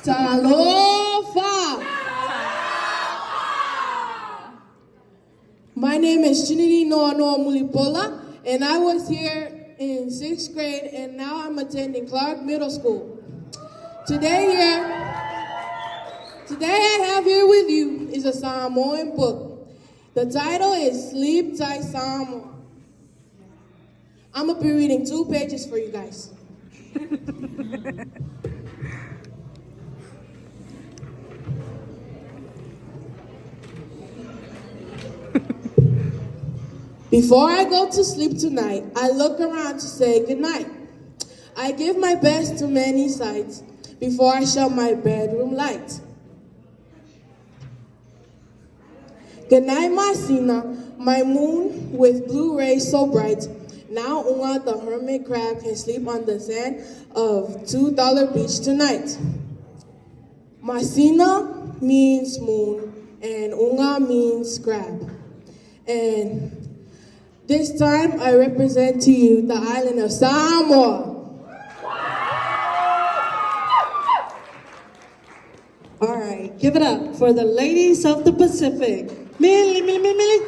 Talofa. My name is Trinity Noa Mulipola, and I was here in 6th grade, and now I'm attending Clark Middle School. Today I have here with you is a Samoan book. The title is Sleep Tight Samoa. I'm going to be reading 2 pages for you guys. Before I go to sleep tonight, I look around to say goodnight. I give my best to many sights before I shut my bedroom light. Good night, Masina, my moon with blue rays so bright. Now Unga the hermit crab can sleep on the sand of $2 beach tonight. Masina means moon and Unga means crab. And this time I represent to you the island of Samoa. All right, give it up for the ladies of the Pacific. Mili, mili, mili, mili.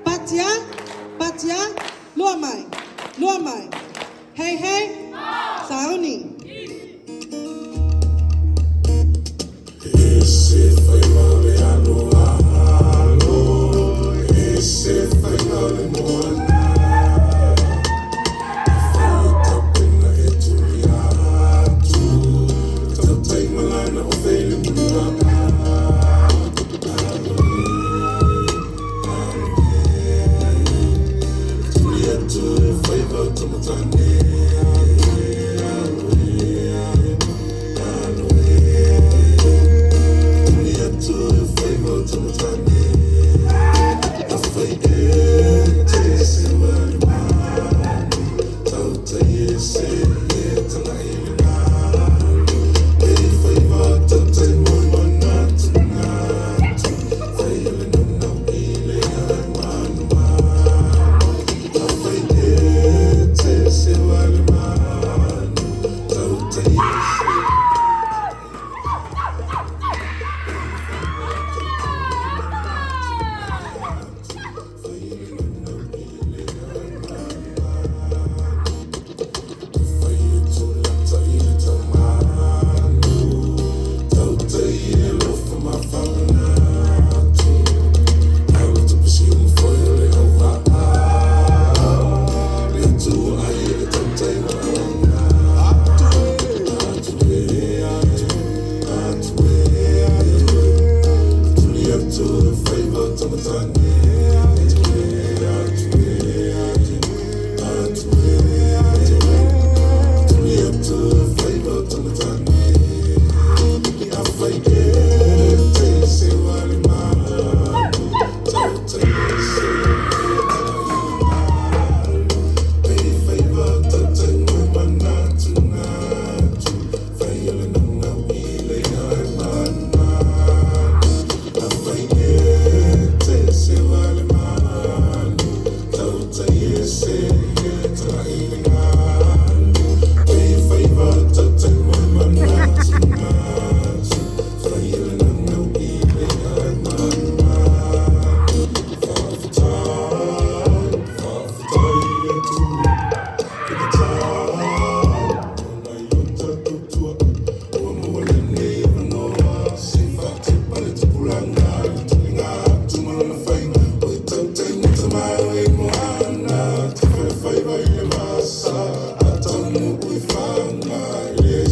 Patia, patia, luamai. Hey, hey, sauni. Esse Faiva le alo, esse Faiva le moana. Falta pena e tuliatu, tatai malana o vele muna.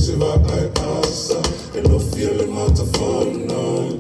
Siva, I asa, e lo feel in my phone, no.